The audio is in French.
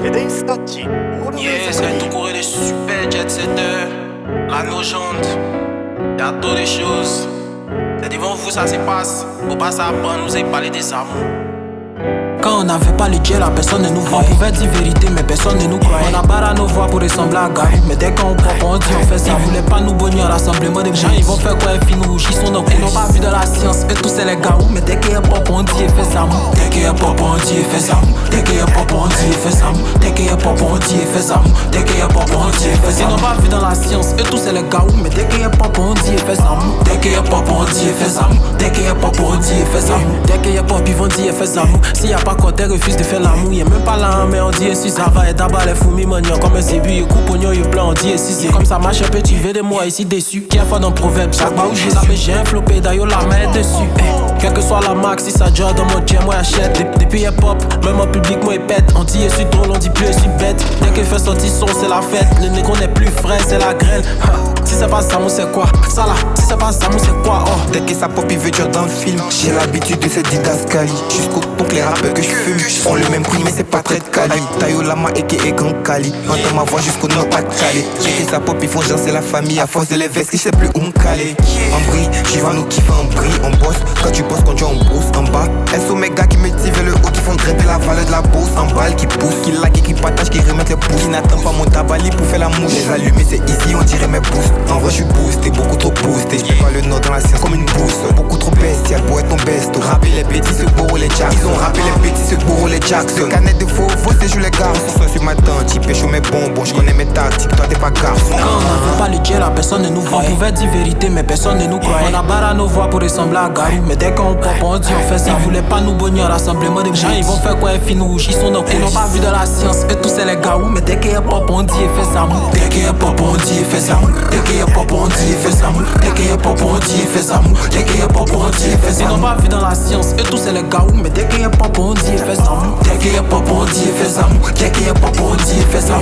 Yeah, c'est tout courir des super jet setters. L'anneau jaune, y'a trop de choses. C'est devant vous, ça se passe. Faut pas s'apprendre, nous avez parlé des amours. Quand on n'avait pas le Dieu, la personne ne nous voit. On pouvait dire vérité, mais personne ne nous croyait. On a barré nos voix pour ressembler à Guy. Mais dès qu'on pop, on dit on fait ça. Ils voulaient pas nous bonir à l'assemblement des gens. Ils vont faire quoi, ils finissent rougis, ils sont dans le coup. Ils n'ont pas vu de la science, et tous c'est les gars. Mais dès qu'il y a pop, on dit il fait ça. Dès qu'il y a pop, on dit il fait ça. Dès qu'il y a pop, on dit il fait ça. Dès qu'il y a pop, on dit il fait ça. Dès qu'il y a pop, on dit il fait ça. Ils n'ont pas vu dans la science, et tous c'est les gars. Mais dès qu'il y a pop, on dit il fait ça. Dès qu'il y a pop, on dit il fait ça. Dès qu'il y a pop, on dit il fait ça. Dès qu'il y a pop, ils vont dire il fait ça. S'il y a pas côté, refuse de faire l'amour, y'a même pas là, mais on dit et si ça va et d'abord les foumis maniant comme un zébu, il coupe oignon, il plein, on dit et si c'est comme ça marche un peu, tu veux de moi ici déçu. Qui a fait dans le proverbe, chaque fois où j'ai zappé, j'ai un flopé, d'ailleurs la main dessus. Quelle que soit la marque, si ça joue dans mon jam, moi achète. Depuis hip hop, même en public, moi il pète. On dit et suis drôle, on dit plus et suis bête. Dès qu'il fait sortir son, c'est la fête. Le négro n'est plus frais, c'est la grêle. Si c'est pas ça, moi c'est quoi? Ça là, si c'est pas ça, moi c'est quoi? Oh. Dès que ça pop, il veut dire dans le film. J'ai l'habitude de cette didascalie. Jusqu'au ton que les rappeurs que je fume ont le même prix, mais c'est pas très de quali. Tayo Lama et Gang Kali. Entends ma voix jusqu'au nord, pas de Cali. Dès que ça pop, ils font genre c'est la famille. À force de les vestes, je sais plus où me caler. En brille, j'y vais nous kiffer en brille. On bosse, quand tu bosses, quand tu en brousse. En bas, elles sont mes gars qui me tirent vers le haut, qui font grimper la valeur de la bourse. En balle, qui pousse, qui like, qui partage, qui remettent les pouces. Qui n'attend pas mon tabali pour faire la mouche. Les allumer, c'est easy, on dirait mes pouces. En vrai, je suis boosté, beaucoup trop boosté. Je pas le nord dans la science comme une bourse. Beaucoup trop bestial pour être ton best. Rapper les bêtises, ce bourreau les jacks. Ils ont rappé les bêtises, ce bourreau les jacks. Ce canet de faux, c'est joue les garçons. Sur ma tante, tu pêches mes bonbons. Je connais mes tactiques, toi t'es pas garçon. Quand on n'avait pas le Dieu, la personne ne nous voit. On pouvait dire vérité, mais personne ne nous croyait. On a barré nos voix pour ressembler à Guy. Mais dès qu'on pop, on dit on fait ça. Ils voulaient pas nous bonir à l'assemblement des gens. Ils vont faire quoi, ils finissent rougis, ils sont dans le coup. Ils n'ont pas vu de la science, et tous c'est les gars. Mais dès qu'il y a pop, on dit il fait ça. Dès qu'il y a pop, on dit il fait ça. Dès qu'il y a pop, on dit il fait ça. Dès qu'il y a pop, on dit il fait ça. Dès qu'il y a pop, on dit il fait ça. Ils n'ont pas vu dans la science, et tous c'est les gars. Mais dès qu'il y a pop, on dit il fait ça. Dès qu'il y a pop, on dit il fait ça. Dès qu'il y a pop, on dit il fait ça.